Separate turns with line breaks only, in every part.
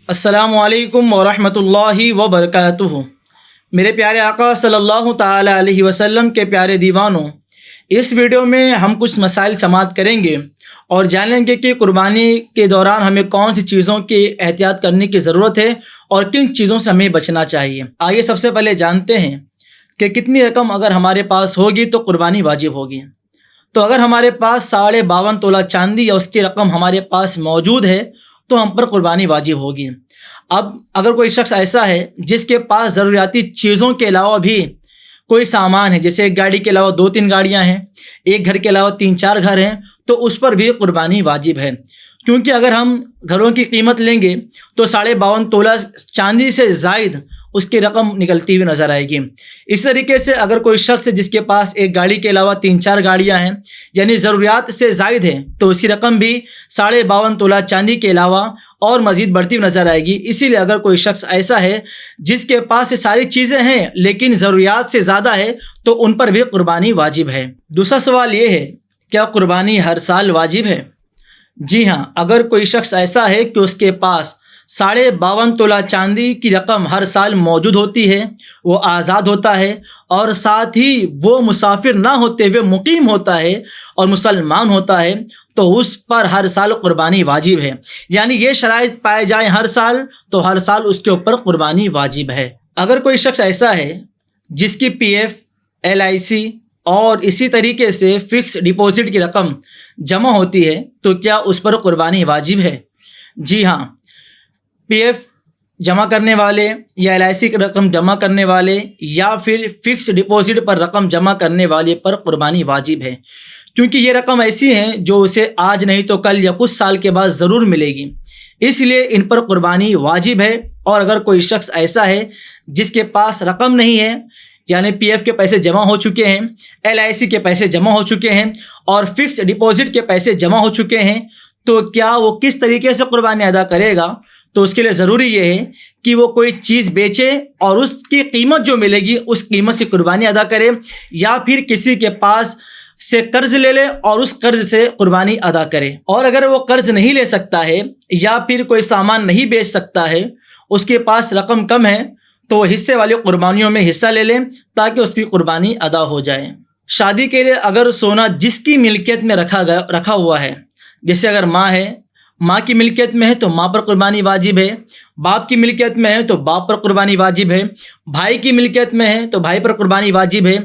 السلام علیکم ورحمۃ اللہ وبرکاتہ۔ میرے پیارے آقا صلی اللہ تعالی علیہ وسلم کے پیارے دیوانوں، اس ویڈیو میں ہم کچھ مسائل سماعت کریں گے اور جانیں گے کہ قربانی کے دوران ہمیں کون سی چیزوں کی احتیاط کرنے کی ضرورت ہے اور کن چیزوں سے ہمیں بچنا چاہیے۔ آئیے سب سے پہلے جانتے ہیں کہ کتنی رقم اگر ہمارے پاس ہوگی تو قربانی واجب ہوگی۔ تو اگر ہمارے پاس 52.5 تولہ چاندی یا اس کی رقم ہمارے پاس موجود ہے تو ہم پر قربانی واجب ہوگی۔ اب اگر کوئی شخص ایسا ہے جس کے پاس ضروریاتی چیزوں کے علاوہ بھی کوئی سامان ہے، جیسے ایک گاڑی کے علاوہ 2-3 گاڑیاں ہیں، ایک گھر کے علاوہ 3-4 گھر ہیں، تو اس پر بھی قربانی واجب ہے، کیونکہ اگر ہم گھروں کی قیمت لیں گے تو 52.5 تولہ چاندی سے زائد اس کی رقم نکلتی ہوئی نظر آئے گی۔ اس طریقے سے اگر کوئی شخص جس کے پاس ایک گاڑی کے علاوہ 3-4 گاڑیاں ہیں، یعنی ضروریات سے زائد ہے، تو اسی رقم بھی 52.5 تولہ چاندی کے علاوہ اور مزید بڑھتی ہوئی نظر آئے گی۔ اسی لیے اگر کوئی شخص ایسا ہے جس کے پاس یہ ساری چیزیں ہیں لیکن ضروریات سے زیادہ ہے تو ان پر بھی قربانی واجب ہے۔ دوسرا سوال یہ ہے، کیا قربانی ہر سال واجب ہے؟ جی ہاں، اگر کوئی شخص ایسا ہے کہ اس کے پاس 52.5 تولہ چاندی کی رقم ہر سال موجود ہوتی ہے، وہ آزاد ہوتا ہے اور ساتھ ہی وہ مسافر نہ ہوتے ہوئے مقیم ہوتا ہے اور مسلمان ہوتا ہے، تو اس پر ہر سال قربانی واجب ہے۔ یعنی یہ شرائط پائے جائیں ہر سال تو ہر سال اس کے اوپر قربانی واجب ہے۔ اگر کوئی شخص ایسا ہے جس کی PF، LIC اور اسی طریقے سے فکس ڈپازٹ کی رقم جمع ہوتی ہے تو کیا اس پر قربانی واجب ہے؟ جی ہاں، PF جمع کرنے والے یا LIC کی رقم جمع کرنے والے یا پھر فکس ڈپازٹ پر رقم جمع کرنے والے پر قربانی واجب ہے، کیونکہ یہ رقم ایسی ہیں جو اسے آج نہیں تو کل یا کچھ سال کے بعد ضرور ملے گی، اس لیے ان پر قربانی واجب ہے۔ اور اگر کوئی شخص ایسا ہے جس کے پاس رقم نہیں ہے، یعنی PF کے پیسے جمع ہو چکے ہیں، LIC کے پیسے جمع ہو چکے ہیں اور فکس ڈپازٹ کے پیسے جمع ہو چکے ہیں، تو کیا وہ کس طریقے سے قربانی ادا کرے گا؟ تو اس کے لیے ضروری یہ ہے کہ وہ کوئی چیز بیچے اور اس کی قیمت جو ملے گی اس قیمت سے قربانی ادا کرے، یا پھر کسی کے پاس سے قرض لے لے اور اس قرض سے قربانی ادا کرے۔ اور اگر وہ قرض نہیں لے سکتا ہے یا پھر کوئی سامان نہیں بیچ سکتا ہے، اس کے پاس رقم کم ہے، تو وہ حصے والی قربانیوں میں حصہ لے لیں تاکہ اس کی قربانی ادا ہو جائے۔ شادی کے لیے اگر سونا جس کی ملکیت میں رکھا ہوا ہے، جیسے اگر ماں ہے، ماں کی ملکیت میں ہے تو ماں پر قربانی واجب ہے، باپ کی ملکیت میں ہے تو باپ پر قربانی واجب ہے، بھائی کی ملکیت میں ہے تو بھائی پر قربانی واجب ہے۔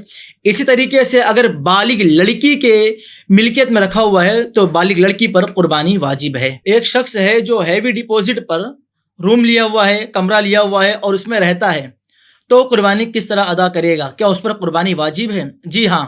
اسی طریقے سے اگر بالغ لڑکی کے ملکیت میں رکھا ہوا ہے تو بالغ لڑکی پر قربانی واجب ہے۔ ایک شخص ہے جو ہیوی ڈپازٹ پر روم لیا ہوا ہے، کمرہ لیا ہوا ہے اور اس میں رہتا ہے، تو قربانی کس طرح ادا کرے گا؟ کیا اس پر قربانی واجب ہے؟ جی ہاں،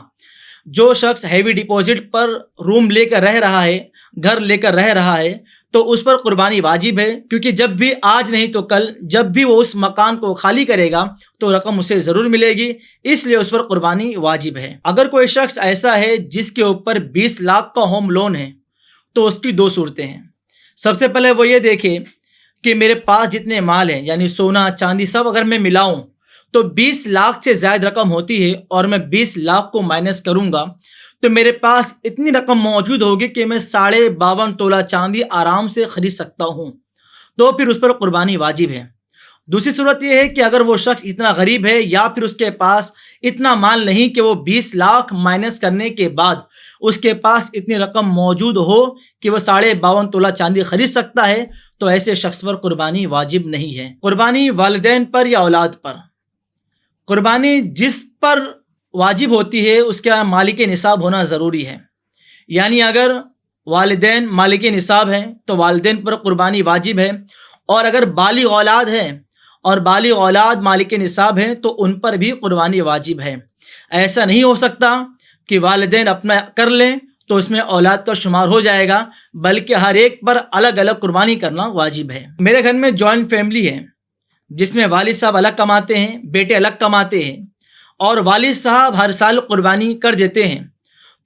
جو شخص ہیوی ڈپازٹ پر روم لے کر رہ رہا ہے، گھر لے کر رہ رہا ہے، تو اس پر قربانی واجب ہے، کیونکہ جب بھی آج نہیں تو کل جب بھی وہ اس مکان کو خالی کرے گا تو رقم اسے ضرور ملے گی، اس لیے اس پر قربانی واجب ہے۔ اگر کوئی شخص ایسا ہے جس کے اوپر 20 لاکھ کا ہوم لون ہے تو اس کی 2 صورتیں ہیں۔ سب سے پہلے وہ یہ دیکھے کہ میرے پاس جتنے مال ہیں، یعنی سونا چاندی سب اگر میں ملاؤں تو 20 لاکھ سے زائد رقم ہوتی ہے اور میں 20 لاکھ کو مائنس کروں گا تو میرے پاس اتنی رقم موجود ہوگی کہ میں 52.5 تولہ چاندی آرام سے خرید سکتا ہوں، تو پھر اس پر قربانی واجب ہے۔ دوسری صورت یہ ہے کہ اگر وہ شخص اتنا غریب ہے یا پھر اس کے پاس اتنا مال نہیں کہ وہ 20 لاکھ مائنس کرنے کے بعد اس کے پاس اتنی رقم موجود ہو کہ وہ 52.5 تولہ چاندی خرید سکتا ہے، تو ایسے شخص پر قربانی واجب نہیں ہے۔ قربانی والدین پر یا اولاد پر؟ قربانی جس پر واجب ہوتی ہے اس کا مالک نصاب ہونا ضروری ہے، یعنی اگر والدین مالک نصاب ہیں تو والدین پر قربانی واجب ہے، اور اگر بالغ اولاد ہے اور بالغ اولاد مالک نصاب ہیں تو ان پر بھی قربانی واجب ہے۔ ایسا نہیں ہو سکتا کہ والدین اپنا کر لیں تو اس میں اولاد کا شمار ہو جائے گا، بلکہ ہر ایک پر الگ الگ قربانی کرنا واجب ہے۔ میرے گھر میں جوائنٹ فیملی ہے جس میں والد صاحب الگ کماتے ہیں، بیٹے الگ کماتے ہیں، اور والد صاحب ہر سال قربانی کر دیتے ہیں،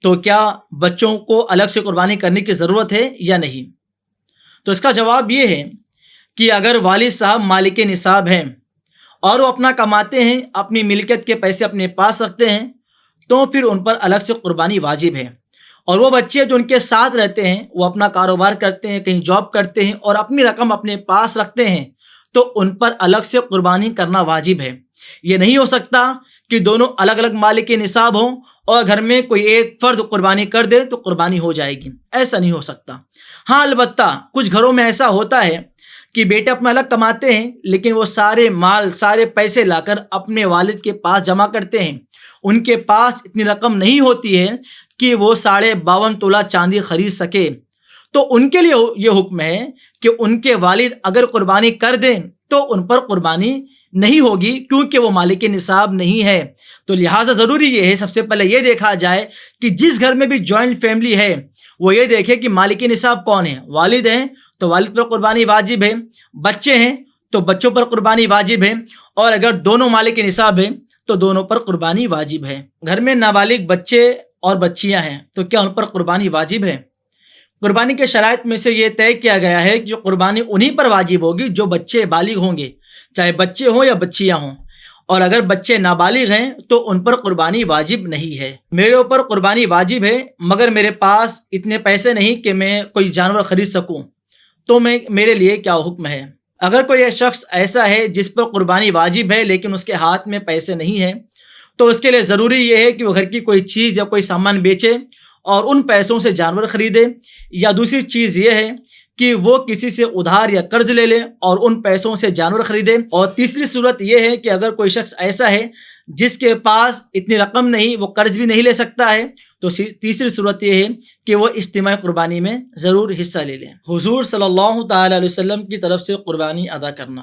تو کیا بچوں کو الگ سے قربانی کرنے کی ضرورت ہے یا نہیں؟ تو اس کا جواب یہ ہے کہ اگر والد صاحب مالک نصاب ہیں اور وہ اپنا کماتے ہیں، اپنی ملکیت کے پیسے اپنے پاس رکھتے ہیں، تو پھر ان پر الگ سے قربانی واجب ہے۔ اور وہ بچے جو ان کے ساتھ رہتے ہیں، وہ اپنا کاروبار کرتے ہیں، کہیں جاب کرتے ہیں اور اپنی رقم اپنے پاس رکھتے ہیں، تو ان پر الگ سے قربانی کرنا واجب ہے۔ یہ نہیں ہو سکتا کہ دونوں الگ الگ مالک نصاب ہوں اور گھر میں کوئی ایک فرد قربانی کر دے تو قربانی ہو جائے گی، ایسا نہیں ہو سکتا۔ ہاں البتہ کچھ گھروں میں ایسا ہوتا ہے کہ بیٹے اپنا الگ کماتے ہیں لیکن وہ سارے مال سارے پیسے لا کر اپنے والد کے پاس جمع کرتے ہیں۔ ان کے پاس اتنی رقم نہیں ہوتی ہے کہ وہ 52.5 تولہ چاندی خرید سکے، تو ان کے لیے یہ حکم ہے کہ ان کے والد اگر قربانی کر دیں تو ان پر قربانی نہیں ہوگی کیونکہ وہ مالک نصاب نہیں ہے۔ تو لہٰذا ضروری یہ ہے سب سے پہلے یہ دیکھا جائے کہ جس گھر میں بھی جوائنٹ فیملی ہے وہ یہ دیکھے کہ مالک نصاب کون ہے۔ والد ہیں تو والد پر قربانی واجب ہے، بچے ہیں تو بچوں پر قربانی واجب ہے، اور اگر دونوں مالک نصاب ہیں تو دونوں پر قربانی واجب ہے۔ گھر میں نابالغ بچے اور بچیاں ہیں تو کیا ان پر قربانی واجب ہے؟ قربانی کے شرائط میں سے یہ طے کیا گیا ہے کہ قربانی انہی پر واجب ہوگی جو بچے بالغ ہوں گے، چاہے بچے ہوں یا بچیاں ہوں، اور اگر بچے نابالغ ہیں تو ان پر قربانی واجب نہیں ہے۔ میرے اوپر قربانی واجب ہے مگر میرے پاس اتنے پیسے نہیں کہ میں کوئی جانور خرید سکوں، تو میرے لیے کیا حکم ہے؟ اگر کوئی شخص ایسا ہے جس پر قربانی واجب ہے لیکن اس کے ہاتھ میں پیسے نہیں ہیں تو اس کے لیے ضروری یہ ہے کہ وہ گھر کی کوئی چیز یا کوئی سامان بیچے اور ان پیسوں سے جانور خریدے، یا دوسری چیز یہ ہے کہ وہ کسی سے ادھار یا قرض لے لے اور ان پیسوں سے جانور خریدے، اور تیسری صورت یہ ہے کہ اگر کوئی شخص ایسا ہے جس کے پاس اتنی رقم نہیں، وہ قرض بھی نہیں لے سکتا ہے، تو تیسری صورت یہ ہے کہ وہ اجتماعی قربانی میں ضرور حصہ لے لیں۔ حضور صلی اللہ تعالیٰ علیہ وسلم کی طرف سے قربانی ادا کرنا۔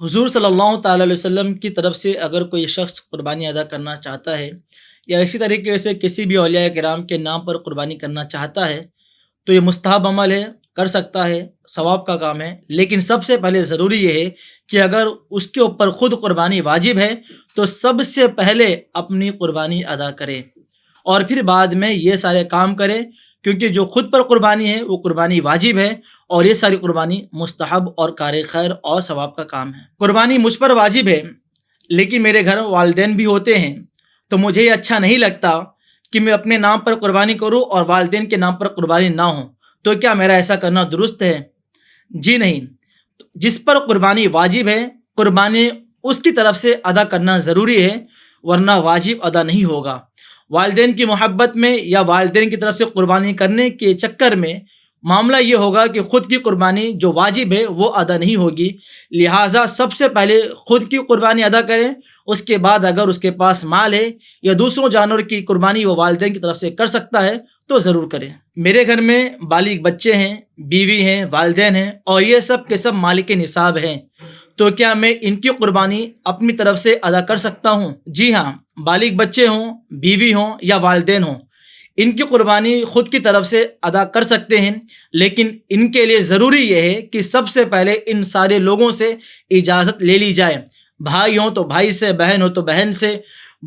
حضور صلی اللہ تعالیٰ علیہ وسلم کی طرف سے اگر کوئی شخص قربانی ادا کرنا چاہتا ہے یا اسی طریقے سے کسی بھی اولیاء کرام کے نام پر قربانی کرنا چاہتا ہے تو یہ مستحب عمل ہے، کر سکتا ہے، ثواب کا کام ہے، لیکن سب سے پہلے ضروری یہ ہے کہ اگر اس کے اوپر خود قربانی واجب ہے تو سب سے پہلے اپنی قربانی ادا کرے اور پھر بعد میں یہ سارے کام کرے، کیونکہ جو خود پر قربانی ہے وہ قربانی واجب ہے اور یہ ساری قربانی مستحب اور کار خیر اور ثواب کا کام ہے۔ قربانی مجھ پر واجب ہے لیکن میرے گھر والدین بھی ہوتے ہیں، تو مجھے یہ اچھا نہیں لگتا کہ میں اپنے نام پر قربانی کروں اور والدین کے نام پر قربانی نہ ہوں، تو کیا میرا ایسا کرنا درست ہے؟ جی نہیں۔ جس پر قربانی واجب ہے قربانی اس کی طرف سے ادا کرنا ضروری ہے، ورنہ واجب ادا نہیں ہوگا۔ والدین کی محبت میں یا والدین کی طرف سے قربانی کرنے کے چکر میں معاملہ یہ ہوگا کہ خود کی قربانی جو واجب ہے وہ ادا نہیں ہوگی، لہٰذا سب سے پہلے خود کی قربانی ادا کریں، اس کے بعد اگر اس کے پاس مال ہے یا دوسروں جانور کی قربانی وہ والدین کی طرف سے کر سکتا ہے تو ضرور کریں۔ میرے گھر میں بالغ بچے ہیں، بیوی ہیں، والدین ہیں اور یہ سب کے سب مالک نصاب ہیں، تو کیا میں ان کی قربانی اپنی طرف سے ادا کر سکتا ہوں؟ جی ہاں، بالغ بچے ہوں، بیوی ہوں یا والدین ہوں، ان کی قربانی خود کی طرف سے ادا کر سکتے ہیں، لیکن ان کے لیے ضروری یہ ہے کہ سب سے پہلے ان سارے لوگوں سے اجازت لے لی جائے، بھائی ہوں تو بھائی سے، بہن ہو تو بہن سے،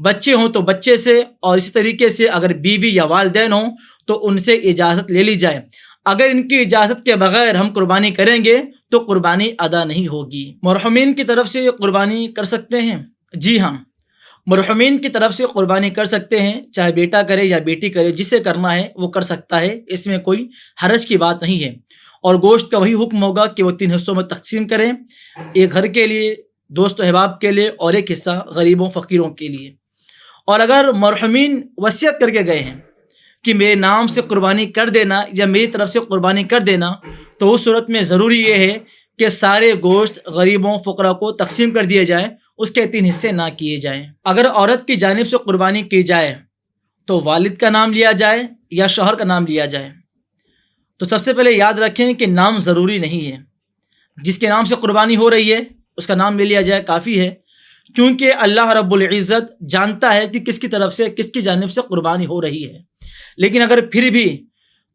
بچے ہوں تو بچے سے، اور اسی طریقے سے اگر بیوی یا والدین ہوں تو ان سے اجازت لے لی جائے۔ اگر ان کی اجازت کے بغیر ہم قربانی کریں گے تو قربانی ادا نہیں ہوگی۔ مرحومین کی طرف سے یہ قربانی کر سکتے ہیں؟ جی ہاں، مرحومین کی طرف سے قربانی کر سکتے ہیں، چاہے بیٹا کرے یا بیٹی کرے، جسے کرنا ہے وہ کر سکتا ہے، اس میں کوئی حرج کی بات نہیں ہے۔ اور گوشت کا وہی حکم ہوگا کہ وہ 3 حصوں میں تقسیم کریں، ایک گھر کے لیے، دوست و احباب کے لیے اور ایک حصہ غریبوں فقیروں کے لیے۔ اور اگر مرحومین وصیت کر کے گئے ہیں کہ میرے نام سے قربانی کر دینا یا میری طرف سے قربانی کر دینا، تو اس صورت میں ضروری یہ ہے کہ سارے گوشت غریبوں فقراء کو تقسیم کر دیے جائیں، اس کے 3 حصے نہ کیے جائیں۔ اگر عورت کی جانب سے قربانی کی جائے تو والد کا نام لیا جائے یا شوہر کا نام لیا جائے؟ تو سب سے پہلے یاد رکھیں کہ نام ضروری نہیں ہے، جس کے نام سے قربانی ہو رہی ہے اس کا نام لے لیا جائے کافی ہے، کیونکہ اللہ رب العزت جانتا ہے کہ کس کی طرف سے، کس کی جانب سے قربانی ہو رہی ہے۔ لیکن اگر پھر بھی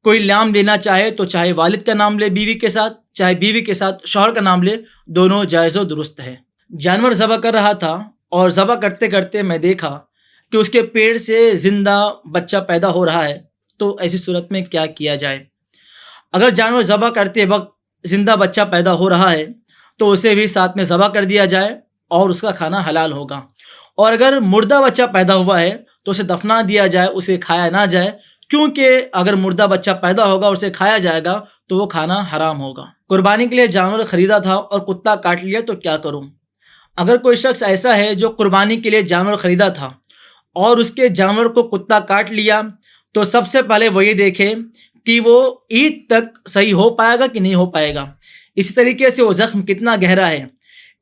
کوئی نام لینا چاہے تو چاہے والد کا نام لے بیوی کے ساتھ، چاہے بیوی کے ساتھ شوہر کا نام لے، دونوں جائز و درست ہے۔ جانور ذبح کر رہا تھا اور ذبح کرتے کرتے میں دیکھا کہ اس کے پیٹ سے زندہ بچہ پیدا ہو رہا ہے، تو ایسی صورت میں کیا کیا جائے؟ اگر جانور ذبح کرتے وقت زندہ بچہ پیدا ہو رہا ہے تو اسے بھی ساتھ میں ذبح کر دیا جائے اور اس کا کھانا حلال ہوگا، اور اگر مردہ بچہ پیدا ہوا ہے تو اسے دفنا دیا جائے، اسے کھایا نہ جائے، کیونکہ اگر مردہ بچہ پیدا ہوگا اور اسے کھایا جائے گا تو وہ کھانا حرام ہوگا۔ قربانی کے لیے جانور خریدا تھا اور کتا کاٹ لیا تو کیا کروں؟ اگر کوئی شخص ایسا ہے جو قربانی کے لیے جانور خریدا تھا اور اس کے جانور کو کتا کاٹ لیا، تو سب سے پہلے وہ یہ دیکھے کہ وہ عید تک صحیح ہو پائے گا کہ نہیں ہو پائے گا، اسی طریقے سے وہ زخم کتنا گہرا ہے،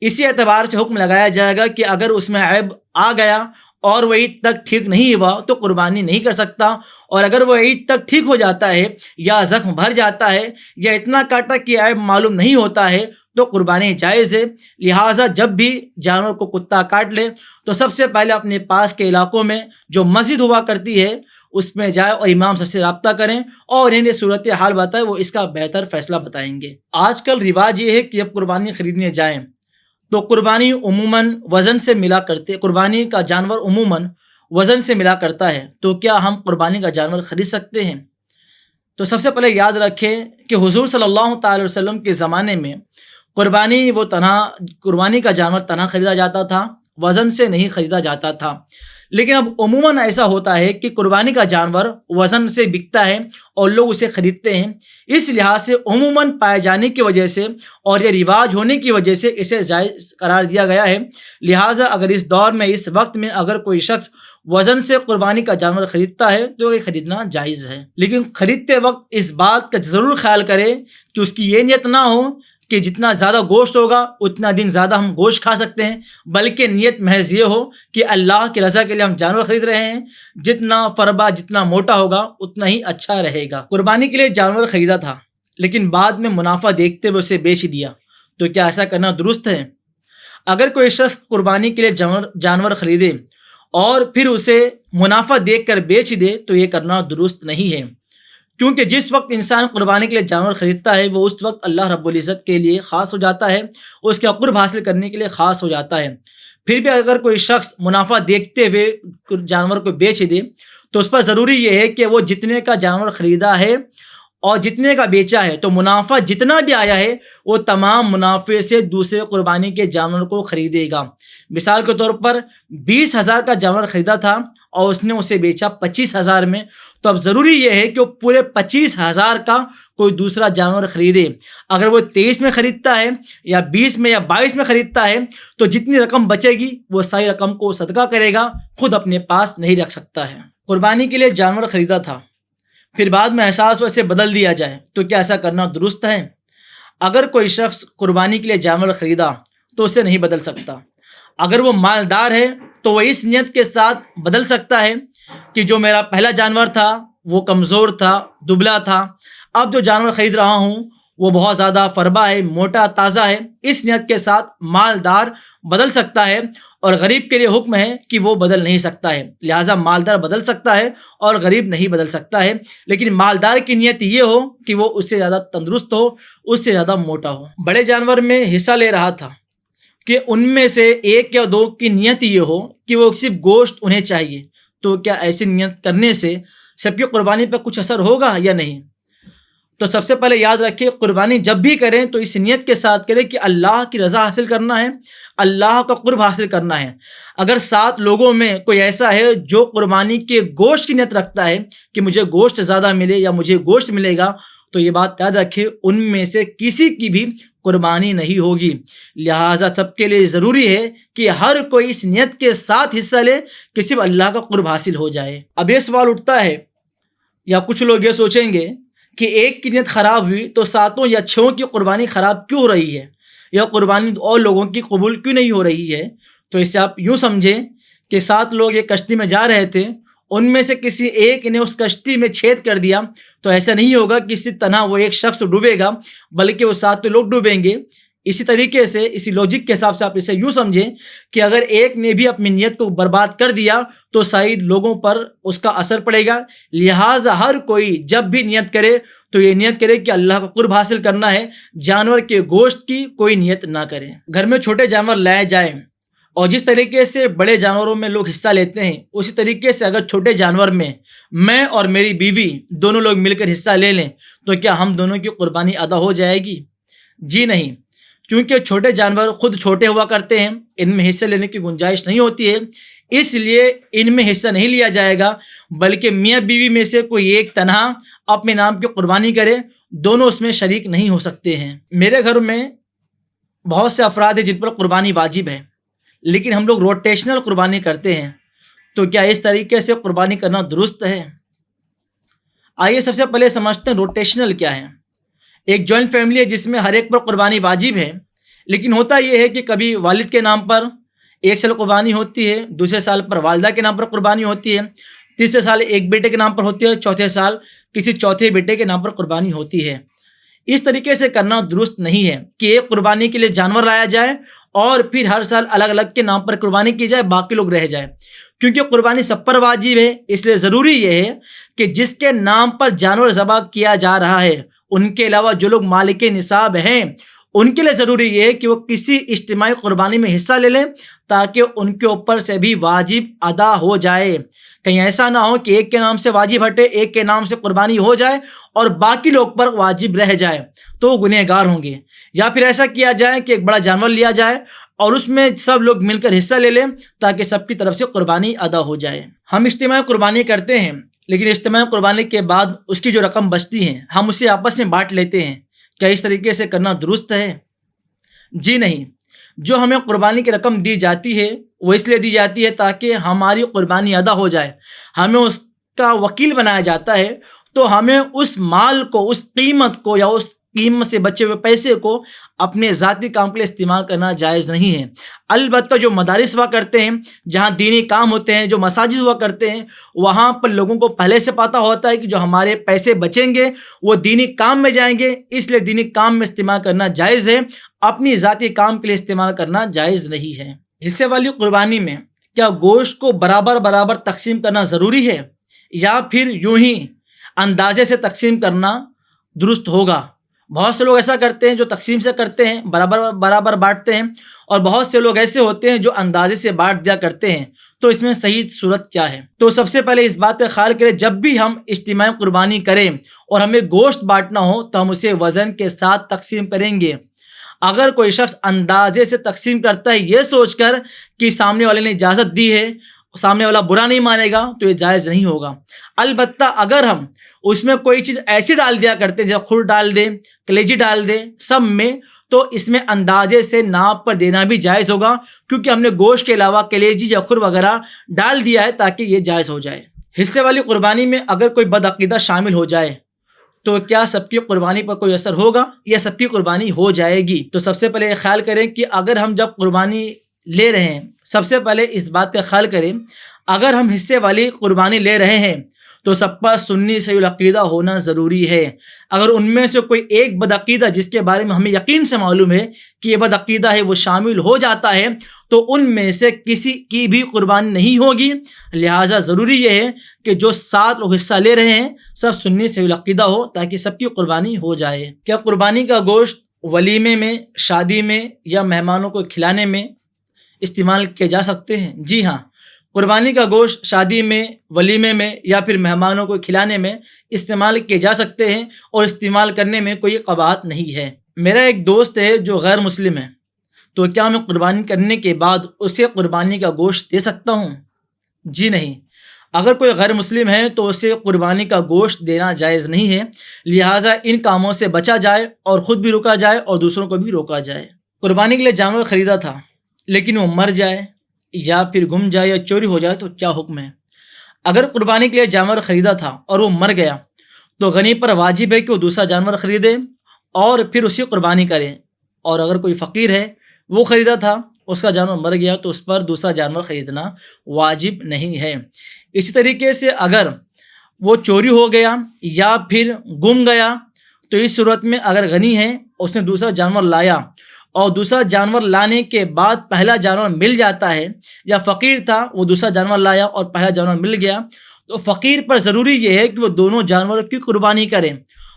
اسی اعتبار سے حکم لگایا جائے گا کہ اگر اس میں عیب آ گیا اور وہ عید تک ٹھیک نہیں ہوا تو قربانی نہیں کر سکتا، اور اگر وہ عید تک ٹھیک ہو جاتا ہے یا زخم بھر جاتا ہے یا اتنا کاٹا کہ عیب معلوم نہیں ہوتا ہے تو قربانی جائز ہے۔ لہٰذا جب بھی جانور کو کتا کاٹ لے تو سب سے پہلے اپنے پاس کے علاقوں میں جو مسجد ہوا کرتی ہے اس میں جائے اور امام صاحب سے رابطہ کریں اور انہیں صورت حال بتائے، وہ اس کا بہتر فیصلہ بتائیں گے۔ آج کل رواج یہ ہے کہ اب قربانی خریدنے جائیں تو قربانی عموماً وزن سے ملا کرتے، قربانی کا جانور عموماً وزن سے ملا کرتا ہے، تو کیا ہم قربانی کا جانور خرید سکتے ہیں؟ تو سب سے پہلے یاد رکھیں کہ حضور صلی اللہ تعالی وسلم کے زمانے میں قربانی کا جانور تنہا خریدا جاتا تھا، وزن سے نہیں خریدا جاتا تھا، لیکن اب عموماً ایسا ہوتا ہے کہ قربانی کا جانور وزن سے بکتا ہے اور لوگ اسے خریدتے ہیں۔ اس لحاظ سے عموماً پائے جانے کی وجہ سے اور یہ رواج ہونے کی وجہ سے اسے جائز قرار دیا گیا ہے۔ لہٰذا اگر اس دور میں، اس وقت میں اگر کوئی شخص وزن سے قربانی کا جانور خریدتا ہے تو یہ خریدنا جائز ہے، لیکن خریدتے وقت اس بات کا ضرور خیال کرے کہ اس کی یہ نیت نہ ہو کہ جتنا زیادہ گوشت ہوگا اتنا دن زیادہ ہم گوشت کھا سکتے ہیں، بلکہ نیت محض یہ ہو کہ اللہ کی رضا کے لیے ہم جانور خرید رہے ہیں، جتنا فربا جتنا موٹا ہوگا اتنا ہی اچھا رہے گا۔ قربانی کے لیے جانور خریدا تھا لیکن بعد میں منافع دیکھتے ہوئے اسے بیچ دیا، تو کیا ایسا کرنا درست ہے؟ اگر کوئی شخص قربانی کے لیے جانور خریدے اور پھر اسے منافع دیکھ کر بیچ دے تو یہ کرنا درست نہیں ہے، کیونکہ جس وقت انسان قربانی کے لیے جانور خریدتا ہے وہ اس وقت اللہ رب العزت کے لیے خاص ہو جاتا ہے، اس کا قرب حاصل کرنے کے لیے خاص ہو جاتا ہے۔ پھر بھی اگر کوئی شخص منافع دیکھتے ہوئے جانور کو بیچ دے تو اس پر ضروری یہ ہے کہ وہ جتنے کا جانور خریدا ہے اور جتنے کا بیچا ہے تو منافع جتنا بھی آیا ہے وہ تمام منافع سے دوسرے قربانی کے جانور کو خریدے گا۔ مثال کے طور پر 20,000 کا جانور خریدا تھا اور اس نے اسے بیچا 25,000 میں، تو اب ضروری یہ ہے کہ وہ پورے 25,000 کا کوئی دوسرا جانور خریدے۔ اگر وہ 23 میں خریدتا ہے یا 20 میں یا 22 میں خریدتا ہے تو جتنی رقم بچے گی وہ ساری رقم کو صدقہ کرے گا، خود اپنے پاس نہیں رکھ سکتا ہے۔ قربانی کے لیے جانور خریدا تھا پھر بعد میں احساس ہو اسے بدل دیا جائے تو کیا ایسا کرنا درست ہے؟ اگر کوئی شخص قربانی کے لیے جانور خریدا تو اسے نہیں بدل سکتا۔ اگر وہ مالدار ہے تو وہ اس نیت کے ساتھ بدل سکتا ہے کہ جو میرا پہلا جانور تھا وہ کمزور تھا، دبلا تھا، اب جو جانور خرید رہا ہوں وہ بہت زیادہ فربا ہے، موٹا تازہ ہے، اس نیت کے ساتھ مالدار بدل سکتا ہے، اور غریب کے لیے حکم ہے کہ وہ بدل نہیں سکتا ہے۔ لہٰذا مالدار بدل سکتا ہے اور غریب نہیں بدل سکتا ہے، لیکن مالدار کی نیت یہ ہو کہ وہ اس سے زیادہ تندرست ہو، اس سے زیادہ موٹا ہو۔ بڑے جانور میں حصہ لے رہا تھا کہ ان میں سے ایک یا دو کی نیت یہ ہو کہ وہ صرف گوشت انہیں چاہیے، تو کیا ایسی نیت کرنے سے سب کی قربانی پر کچھ اثر ہوگا یا نہیں؟ تو سب سے پہلے یاد رکھیں، قربانی جب بھی کریں تو اس نیت کے ساتھ کریں کہ اللہ کی رضا حاصل کرنا ہے، اللہ کا قرب حاصل کرنا ہے۔ اگر 7 لوگوں میں کوئی ایسا ہے جو قربانی کے گوشت کی نیت رکھتا ہے کہ مجھے گوشت زیادہ ملے یا مجھے گوشت ملے گا، تو یہ بات یاد رکھیں ان میں سے کسی کی بھی قربانی نہیں ہوگی۔ لہٰذا سب کے لیے ضروری ہے کہ ہر کوئی اس نیت کے ساتھ حصہ لے کہ صرف اللہ کا قرب حاصل ہو جائے۔ اب یہ سوال اٹھتا ہے یا کچھ لوگ یہ سوچیں گے کہ ایک کی نیت خراب ہوئی تو 7 یا 6 کی قربانی خراب کیوں ہو رہی ہے، یا قربانی اور لوگوں کی قبول کیوں نہیں ہو رہی ہے؟ تو اسے آپ یوں سمجھیں کہ 7 لوگ ایک کشتی میں جا رہے تھے، ان میں سے کسی ایک نے اس کشتی میں چھید کر دیا، تو ایسا نہیں ہوگا کہ کسی طرح وہ ایک شخص ڈوبے گا، بلکہ وہ 7 لوگ ڈوبیں گے۔ اسی طریقے سے، اسی لاجک کے حساب سے آپ اسے یوں سمجھیں کہ اگر ایک نے بھی اپنی نیت کو برباد کر دیا تو ساری لوگوں پر اس کا اثر پڑے گا۔ لہٰذا ہر کوئی جب بھی نیت کرے تو یہ نیت کرے کہ اللہ کا قرب حاصل کرنا ہے، جانور کے گوشت کی کوئی نیت نہ کرے۔ گھر میں چھوٹے جانور لائے جائیں اور جس طریقے سے بڑے جانوروں میں لوگ حصہ لیتے ہیں اسی طریقے سے اگر چھوٹے جانور میں اور میری بیوی دونوں لوگ مل کر حصہ لے لیں تو کیا ہم دونوں کی قربانی ادا ہو جائے گی؟ جی نہیں، کیونکہ چھوٹے جانور خود چھوٹے ہوا کرتے ہیں، ان میں حصہ لینے کی گنجائش نہیں ہوتی ہے، اس لیے ان میں حصہ نہیں لیا جائے گا، بلکہ میاں بیوی میں سے کوئی ایک تنہا اپنے نام کی قربانی کرے دونوں اس میں شریک نہیں ہو سکتے ہیں۔ میرے گھر میں بہت سے افراد ہیں جن پر قربانی واجب ہے، لیکن ہم لوگ روٹیشنل قربانی کرتے ہیں، تو کیا اس طریقے سے قربانی کرنا درست ہے؟ آئیے سب سے پہلے سمجھتے ہیں روٹیشنل کیا ہے۔ ایک جوائنٹ فیملی ہے جس میں ہر ایک پر قربانی واجب ہے، لیکن ہوتا یہ ہے کہ کبھی والد کے نام پر ایک سال قربانی ہوتی ہے، دوسرے سال پر والدہ کے نام پر قربانی ہوتی ہے، تیسرے سال ایک بیٹے کے نام پر ہوتی ہے، چوتھے سال کسی چوتھے بیٹے کے نام پر قربانی ہوتی ہے۔ اس طریقے سے کرنا درست نہیں ہے کہ ایک قربانی کے لیے جانور لایا جائے اور پھر ہر سال الگ الگ کے نام پر قربانی کی جائے، باقی لوگ رہ جائیں، کیونکہ قربانی سب پر واجب ہے۔ اس لیے ضروری یہ ہے کہ جس کے نام پر جانور ذبح کیا جا رہا ہے، ان کے علاوہ جو لوگ مالک نصاب ہیں، ان کے لیے ضروری یہ ہے کہ وہ کسی اجتماعی قربانی میں حصہ لے لیں، تاکہ ان کے اوپر سے بھی واجب ادا ہو جائے۔ کہیں ایسا نہ ہو کہ ایک کے نام سے واجب ہٹے، ایک کے نام سے قربانی ہو جائے اور باقی لوگ پر واجب رہ جائے، تو وہ گنہگار ہوں گے۔ یا پھر ایسا کیا جائے کہ ایک بڑا جانور لیا جائے اور اس میں سب لوگ مل کر حصہ لے لیں، تاکہ سب کی طرف سے قربانی ادا ہو جائے۔ ہم اجتماعی قربانی کرتے ہیں، لیکن اجتماعی قربانی کے بعد اس کی جو رقم بچتی ہے ہم اسے آپس میں بانٹ لیتے ہیں۔ کیا اس طریقے سے کرنا درست ہے؟ جی نہیں۔ جو ہمیں قربانی کی رقم دی جاتی ہے وہ اس لیے دی جاتی ہے تاکہ ہماری قربانی ادا ہو جائے، ہمیں اس کا وکیل بنایا جاتا ہے، تو ہمیں اس مال کو، اس قیمت کو یا اس قیمت سے بچے ہوئے پیسے کو اپنے ذاتی کام کے لیے استعمال کرنا جائز نہیں ہے۔ البتہ جو مدارس ہوا کرتے ہیں، جہاں دینی کام ہوتے ہیں، جو مساجد ہوا کرتے ہیں، وہاں پر لوگوں کو پہلے سے پتہ ہوتا ہے کہ جو ہمارے پیسے بچیں گے وہ دینی کام میں جائیں گے، اس لیے دینی کام میں استعمال کرنا جائز ہے، اپنی ذاتی کام کے لیے استعمال کرنا جائز نہیں ہے۔ حصے والی قربانی میں کیا گوشت کو برابر برابر تقسیم کرنا ضروری ہے، یا پھر یوں ہی اندازے سے تقسیم کرنا درست ہوگا؟ بہت سے لوگ ایسا کرتے ہیں جو تقسیم سے کرتے ہیں، برابر برابر بانٹتے ہیں، اور بہت سے لوگ ایسے ہوتے ہیں جو اندازے سے بانٹ دیا کرتے ہیں۔ تو اس میں صحیح صورت کیا ہے؟ تو سب سے پہلے اس بات کا خیال کریں، جب بھی ہم اجتماعی قربانی کریں اور ہمیں گوشت بانٹنا ہو تو ہم اسے وزن کے ساتھ تقسیم کریں گے۔ اگر کوئی شخص اندازے سے تقسیم کرتا ہے یہ سوچ کر کہ سامنے والے نے اجازت دی ہے، سامنے والا برا نہیں مانے گا، تو یہ جائز نہیں ہوگا۔ البتہ اگر ہم اس میں کوئی چیز ایسی ڈال دیا کرتے ہیں، جیسے خور ڈال دیں، کلیجی ڈال دیں سب میں، تو اس میں اندازے سے ناپ پر دینا بھی جائز ہوگا، کیونکہ ہم نے گوشت کے علاوہ کلیجی یا خور وغیرہ ڈال دیا ہے تاکہ یہ جائز ہو جائے۔ حصے والی قربانی میں اگر کوئی بدعقیدہ شامل ہو جائے تو کیا سب کی قربانی پر کوئی اثر ہوگا یا سب کی قربانی ہو جائے گی؟ تو سب سے پہلے یہ خیال کریں کہ اگر ہم جب قربانی لے رہے ہیں، سب سے پہلے اس بات کا خیال کریں، اگر ہم حصے والی قربانی لے رہے ہیں تو سب پر سنی صحیح العقیدہ ہونا ضروری ہے۔ اگر ان میں سے کوئی ایک بدعقیدہ جس کے بارے میں ہمیں یقین سے معلوم ہے کہ یہ بدعقیدہ ہے وہ شامل ہو جاتا ہے تو ان میں سے کسی کی بھی قربانی نہیں ہوگی۔ لہٰذا ضروری یہ ہے کہ جو 7 لوگ حصہ لے رہے ہیں سب سنی صحیح العقیدہ ہو تاکہ سب کی قربانی ہو جائے۔ کیا قربانی کا گوشت ولیمے میں، شادی میں یا مہمانوں کو کھلانے میں استعمال کیے جا سکتے ہیں؟ جی ہاں، قربانی کا گوشت شادی میں، ولیمے میں یا پھر مہمانوں کو کھلانے میں استعمال کیے جا سکتے ہیں، اور استعمال کرنے میں کوئی قباحت نہیں ہے۔ میرا ایک دوست ہے جو غیر مسلم ہے، تو کیا میں قربانی کرنے کے بعد اسے قربانی کا گوشت دے سکتا ہوں؟ جی نہیں۔ اگر کوئی غیر مسلم ہے تو اسے قربانی کا گوشت دینا جائز نہیں ہے، لہٰذا ان کاموں سے بچا جائے اور خود بھی روکا جائے اور دوسروں کو بھی روکا جائے۔ قربانی کے لیے جانور خریدا تھا لیکن وہ مر جائے یا پھر گم جائے یا چوری ہو جائے تو کیا حکم ہے؟ اگر قربانی کے لیے جانور خریدا تھا اور وہ مر گیا تو غنی پر واجب ہے کہ وہ دوسرا جانور خریدے اور پھر اسی قربانی کرے، اور اگر کوئی فقیر ہے وہ خریدا تھا، اس کا جانور مر گیا تو اس پر دوسرا جانور خریدنا واجب نہیں ہے۔ اسی طریقے سے اگر وہ چوری ہو گیا یا پھر گم گیا تو اس صورت میں اگر غنی ہے، اس نے دوسرا جانور لایا اور دوسرا جانور لانے کے بعد پہلا جانور مل جاتا ہے، یا فقیر تھا وہ دوسرا جانور لایا اور پہلا جانور مل گیا، تو فقیر پر ضروری یہ ہے کہ وہ دونوں جانوروں کی قربانی کرے،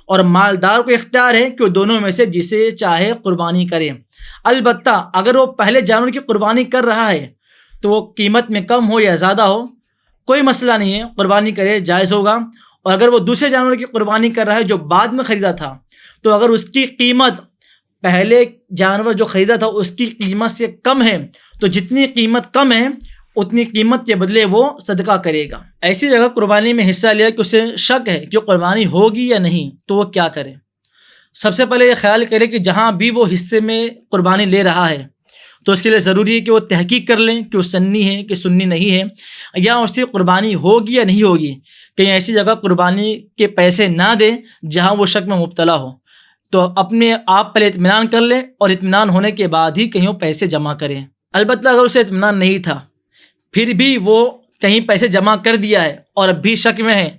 اور مالدار کو اختیار ہے کہ وہ دونوں میں سے جسے چاہے قربانی کرے۔ البتہ اگر وہ پہلے جانور کی قربانی کر رہا ہے تو وہ قیمت میں کم ہو یا زیادہ ہو کوئی مسئلہ نہیں ہے، قربانی کرے، جائز ہوگا۔ اور اگر وہ دوسرے جانور کی قربانی کر رہا ہے جو بعد میں خریدا تھا، تو اگر اس کی قیمت پہلے جانور جو خریدا تھا اس کی قیمت سے کم ہے تو جتنی قیمت کم ہے اتنی قیمت کے بدلے وہ صدقہ کرے گا۔ ایسی جگہ قربانی میں حصہ لیا کہ اسے شک ہے کہ قربانی ہوگی یا نہیں، تو وہ کیا کرے؟ سب سے پہلے یہ خیال کرے کہ جہاں بھی وہ حصے میں قربانی لے رہا ہے تو اس کے لیے ضروری ہے کہ وہ تحقیق کر لیں کہ وہ سنی ہے کہ سنی نہیں ہے، یا اس سے قربانی ہوگی یا نہیں ہوگی۔ کہیں ایسی جگہ قربانی کے پیسے نہ دیں جہاں وہ شک میں مبتلا ہو، تو اپنے آپ پہلے اطمینان کر لیں، اور اطمینان ہونے کے بعد ہی کہیں وہ پیسے جمع کریں۔ البتہ اگر اسے اطمینان نہیں تھا پھر بھی وہ کہیں پیسے جمع کر دیا ہے اور اب بھی شک میں ہے،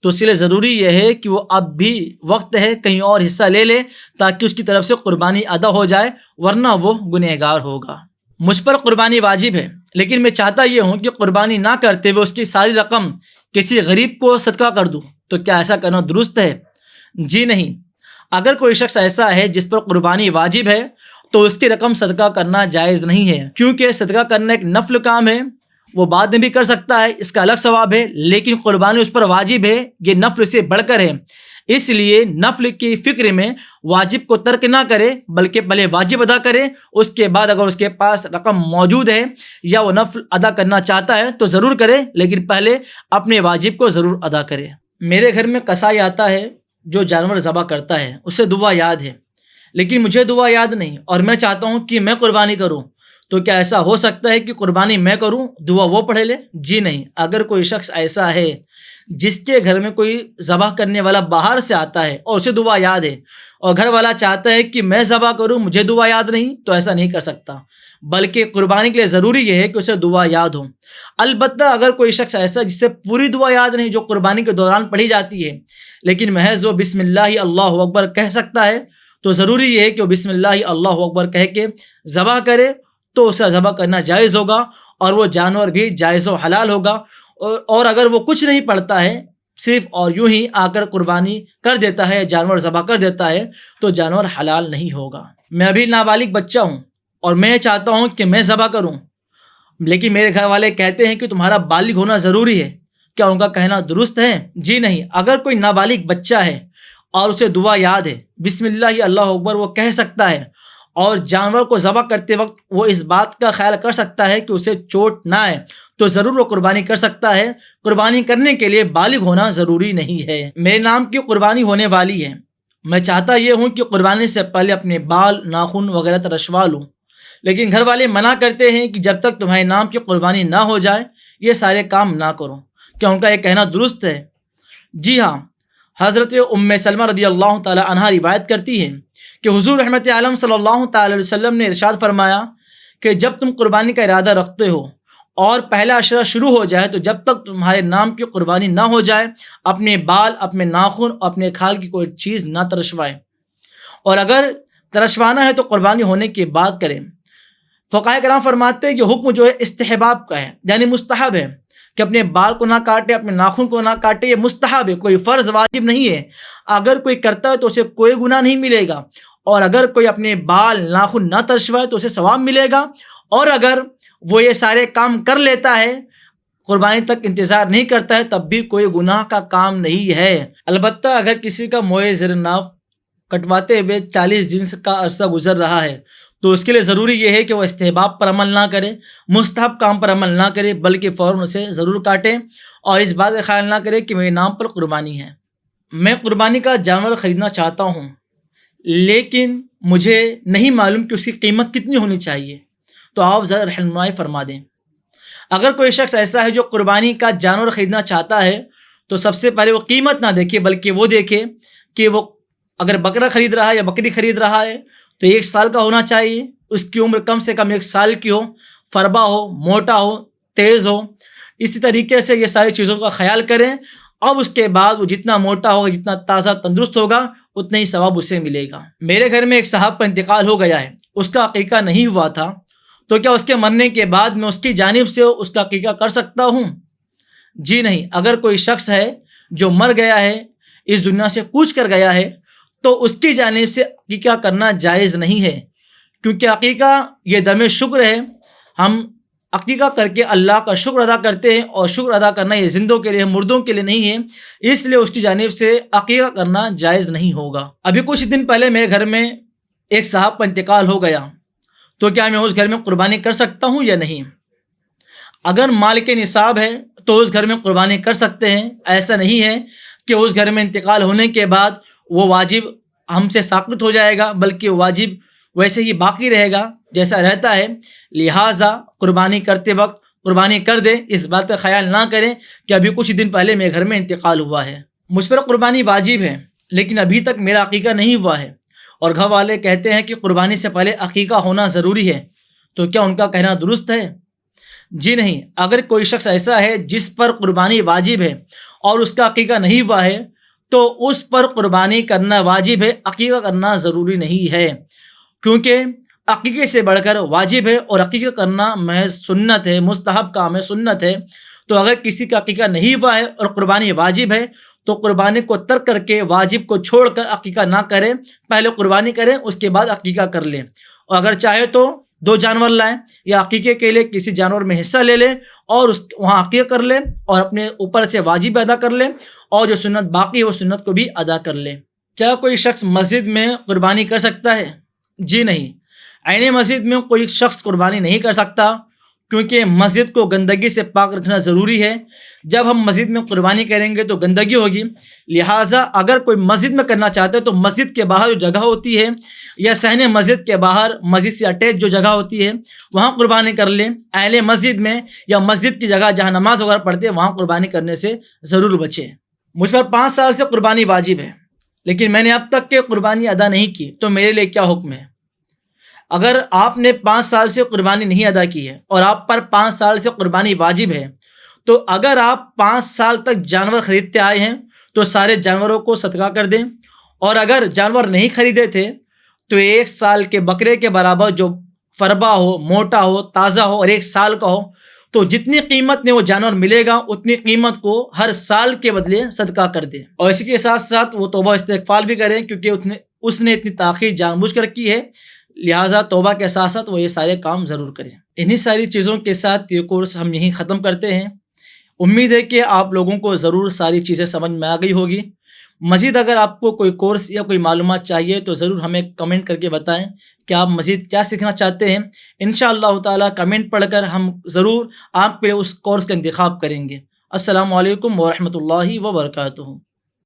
تو اس کے لیے ضروری یہ ہے کہ وہ اب بھی وقت ہے کہیں اور حصہ لے لے تاکہ اس کی طرف سے قربانی ادا ہو جائے، ورنہ وہ گنہگار ہوگا۔ مجھ پر قربانی واجب ہے، لیکن میں چاہتا یہ ہوں کہ قربانی نہ کرتے ہوئے اس کی ساری رقم کسی غریب کو صدقہ کر دوں، تو کیا ایسا کرنا درست ہے؟ جی نہیں۔ اگر کوئی شخص ایسا ہے جس پر قربانی واجب ہے تو اس کی رقم صدقہ کرنا جائز نہیں ہے، کیونکہ صدقہ کرنا ایک نفل کام ہے، وہ بعد میں بھی کر سکتا ہے، اس کا الگ ثواب ہے، لیکن قربانی اس پر واجب ہے، یہ نفل سے بڑھ کر ہے۔ اس لیے نفل کی فکر میں واجب کو ترک نہ کرے، بلکہ پہلے واجب ادا کرے، اس کے بعد اگر اس کے پاس رقم موجود ہے یا وہ نفل ادا کرنا چاہتا ہے تو ضرور کرے، لیکن پہلے اپنے واجب کو ضرور ادا کرے۔ میرے گھر میں قصائی آتا ہے جو جانور ذبح کرتا ہے، اسے دعا یاد ہے، لیکن مجھے دعا یاد نہیں اور میں چاہتا ہوں کہ میں قربانی کروں، تو کیا ایسا ہو سکتا ہے کہ قربانی میں کروں، دعا وہ پڑھ لے؟ جی نہیں۔ اگر کوئی شخص ایسا ہے جس کے گھر میں کوئی ذبح کرنے والا باہر سے آتا ہے اور اسے دعا یاد ہے، اور گھر والا چاہتا ہے کہ میں ذبح کروں، مجھے دعا یاد نہیں، تو ایسا نہیں کر سکتا، بلکہ قربانی کے لیے ضروری یہ ہے کہ اسے دعا یاد ہو۔ البتہ اگر کوئی شخص ایسا جس سے پوری دعا یاد نہیں، جو قربانی کے دوران پڑھی جاتی ہے، لیکن محض وہ بسم اللہ اللہ اکبر کہہ سکتا ہے، تو ضروری یہ ہے کہ وہ بسم اللہ اللہ اکبر کہہ کے ذبح کرے، تو اسے ذبح کرنا جائز ہوگا اور وہ جانور بھی جائز و حلال ہوگا۔ اور اگر وہ کچھ نہیں پڑھتا ہے، صرف اور یوں ہی آ کر قربانی کر دیتا ہے، جانور ذبح کر دیتا ہے، تو جانور حلال نہیں ہوگا۔ میں ابھی نابالغ بچہ ہوں اور میں چاہتا ہوں کہ میں ذبح کروں، لیکن میرے گھر والے کہتے ہیں کہ تمہارا بالغ ہونا ضروری ہے، کیا ان کا کہنا درست ہے؟ جی نہیں۔ اگر کوئی نابالغ بچہ ہے اور اسے دعا یاد ہے، بسم اللہ اللہ اکبر وہ کہہ سکتا ہے، اور جانور کو ذبح کرتے وقت وہ اس بات کا خیال کر سکتا ہے کہ اسے چوٹ نہ آئے، تو ضرور وہ قربانی کر سکتا ہے۔ قربانی کرنے کے لیے بالغ ہونا ضروری نہیں ہے۔ میرے نام کی قربانی ہونے والی ہے، میں چاہتا یہ ہوں کہ قربانی سے پہلے اپنے بال ناخن وغیرہ ترشوا لوں، لیکن گھر والے منع کرتے ہیں کہ جب تک تمہارے نام کی قربانی نہ ہو جائے یہ سارے کام نہ کرو۔ کیا ان کا یہ کہنا درست ہے؟ جی ہاں۔ حضرت ام سلمہ رضی اللہ تعالی عنہا روایت کرتی ہیں کہ حضور رحمت عالم صلی اللہ تعالی علیہ وسلم نے ارشاد فرمایا کہ جب تم قربانی کا ارادہ رکھتے ہو اور پہلا عشرہ شروع ہو جائے تو جب تک تمہارے نام کی قربانی نہ ہو جائے اپنے بال، اپنے ناخن، اپنے کھال کی کوئی چیز نہ ترشوائے، اور اگر ترشوانا ہے تو قربانی ہونے کے بعد کریں۔ فقہاء کرام فرماتے ہیں کہ حکم جو ہے استحباب کا ہے، یعنی مستحب ہے کہ اپنے بال کو نہ کاٹے، اپنے ناخن کو نہ کاٹے، یہ مستحب ہے، کوئی فرض واجب نہیں ہے۔ اگر کوئی کرتا ہے تو اسے کوئی گناہ نہیں ملے گا، اور اگر کوئی اپنے بال ناخن نہ ترشوائے تو اسے ثواب ملے گا، اور اگر وہ یہ سارے کام کر لیتا ہے، قربانی تک انتظار نہیں کرتا ہے، تب بھی کوئی گناہ کا کام نہیں ہے۔ البتہ اگر کسی کا موئے زیر ناف کٹواتے ہوئے 40 دن کا عرصہ گزر رہا ہے تو اس کے لیے ضروری یہ ہے کہ وہ استحباب پر عمل نہ کرے، مستحب کام پر عمل نہ کرے، بلکہ فوراً اسے ضرور کاٹے، اور اس بات کا خیال نہ کرے کہ میرے نام پر قربانی ہے۔ میں قربانی کا جانور خریدنا چاہتا ہوں، لیکن مجھے نہیں معلوم کہ اس کی قیمت کتنی ہونی چاہیے، تو آپ ذرا رہنمائی فرما دیں۔ اگر کوئی شخص ایسا ہے جو قربانی کا جانور خریدنا چاہتا ہے تو سب سے پہلے وہ قیمت نہ دیکھے، بلکہ وہ دیکھے کہ وہ اگر بکرا خرید رہا ہے یا بکری خرید رہا ہے تو 1 سال کا ہونا چاہیے، اس کی عمر کم سے کم 1 سال کی ہو، فربا ہو، موٹا ہو، تیز ہو۔ اسی طریقے سے یہ ساری چیزوں کا خیال کریں۔ اب اس کے بعد وہ جتنا موٹا ہوگا، جتنا تازہ تندرست ہوگا، اتنا ہی ثواب اسے ملے گا۔ میرے گھر میں ایک صاحب کا انتقال ہو گیا ہے، اس کا عقیقہ نہیں ہوا تھا، تو کیا اس کے مرنے کے بعد میں اس کی جانب سے اس کا عقیقہ کر سکتا ہوں؟ جی نہیں۔ اگر کوئی شخص ہے جو مر گیا ہے، اس دنیا سے کوچ کر گیا ہے، تو اس کی جانب سے عقیقہ کرنا جائز نہیں ہے، کیونکہ عقیقہ یہ دم شکر ہے۔ ہم عقیقہ کر کے اللہ کا شکر ادا کرتے ہیں، اور شکر ادا کرنا یہ زندوں کے لیے، مردوں کے لیے نہیں ہے، اس لیے اس کی جانب سے عقیقہ کرنا جائز نہیں ہوگا۔ ابھی کچھ دن پہلے میرے گھر میں ایک صاحب کا انتقال ہو گیا، تو کیا میں اس گھر میں قربانی کر سکتا ہوں یا نہیں؟ اگر مال کے نصاب ہے تو اس گھر میں قربانی کر سکتے ہیں۔ ایسا نہیں ہے کہ اس گھر میں انتقال ہونے کے بعد وہ واجب ہم سے ساقط ہو جائے گا، بلکہ واجب ویسے ہی باقی رہے گا جیسا رہتا ہے۔ لہٰذا قربانی کرتے وقت قربانی کر دیں، اس بات کا خیال نہ کریں کہ ابھی کچھ دن پہلے میرے گھر میں انتقال ہوا ہے، مجھ پر قربانی واجب ہے لیکن ابھی تک میرا عقیقہ نہیں ہوا ہے، اور گھر والے کہتے ہیں کہ قربانی سے پہلے عقیقہ ہونا ضروری ہے، تو کیا ان کا کہنا درست ہے؟ جی نہیں۔ اگر کوئی شخص ایسا ہے جس پر قربانی واجب ہے اور اس کا عقیقہ نہیں ہوا ہے تو اس پر قربانی کرنا واجب ہے، عقیقہ کرنا ضروری نہیں ہے، کیونکہ عقیقے سے بڑھ کر واجب ہے اور عقیقہ کرنا محض سنت ہے، مستحب کام ہے، سنت ہے۔ تو اگر کسی کا عقیقہ نہیں ہوا ہے اور قربانی واجب ہے تو قربانی کو ترک کر کے واجب کو چھوڑ کر عقیقہ نہ کریں، پہلے قربانی کریں اس کے بعد عقیقہ کر لیں، اور اگر چاہے تو 2 جانور لائیں یا عقیقے کے لیے کسی جانور میں حصہ لے لیں اور وہاں عقیقہ کر لیں اور اپنے اوپر سے واجب ادا کر لیں، اور جو سنت باقی ہے وہ سنت کو بھی ادا کر لیں۔ کیا کوئی شخص مسجد میں قربانی کر سکتا ہے؟ جی نہیں۔ عین مسجد میں کوئی شخص قربانی نہیں کر سکتا، کیونکہ مسجد کو گندگی سے پاک رکھنا ضروری ہے۔ جب ہم مسجد میں قربانی کریں گے تو گندگی ہوگی، لہٰذا اگر کوئی مسجد میں کرنا چاہتا ہے تو مسجد کے باہر جو جگہ ہوتی ہے یا صحن مسجد کے باہر مسجد سے اٹیچ جو جگہ ہوتی ہے وہاں قربانی کر لیں۔ اہل مسجد میں یا مسجد کی جگہ جہاں نماز وغیرہ پڑھتے ہیں وہاں قربانی کرنے سے ضرور بچیں۔ مجھ پر 5 سال سے قربانی واجب ہے لیکن میں نے اب تک کہ قربانی ادا نہیں کی، تو میرے لیے کیا حکم ہے؟ اگر آپ نے 5 سال سے قربانی نہیں ادا کی ہے اور آپ پر 5 سال سے قربانی واجب ہے، تو اگر آپ 5 سال تک جانور خریدتے آئے ہیں تو سارے جانوروں کو صدقہ کر دیں، اور اگر جانور نہیں خریدے تھے تو 1 سال کے بکرے کے برابر جو فربا ہو، موٹا ہو، تازہ ہو اور 1 سال کا ہو، تو جتنی قیمت میں وہ جانور ملے گا اتنی قیمت کو ہر سال کے بدلے صدقہ کر دیں، اور اسی کے ساتھ ساتھ وہ توبہ استغفار بھی کریں، کیونکہ اس نے اتنی تاخیر جان بوجھ کر کی ہے، لہٰذا توبہ کے ساتھ ساتھ وہ یہ سارے کام ضرور کریں۔ انہی ساری چیزوں کے ساتھ یہ کورس ہم یہیں ختم کرتے ہیں۔ امید ہے کہ آپ لوگوں کو ضرور ساری چیزیں سمجھ میں آ گئی ہوگی۔ مزید اگر آپ کو کوئی کورس یا کوئی معلومات چاہیے تو ضرور ہمیں کمنٹ کر کے بتائیں کہ آپ مزید کیا سیکھنا چاہتے ہیں۔ انشاءاللہ تعالی کمنٹ پڑھ کر ہم ضرور آپ کے اس کورس کا انتخاب کریں گے۔ السلام علیکم ورحمۃ اللہ وبرکاتہ۔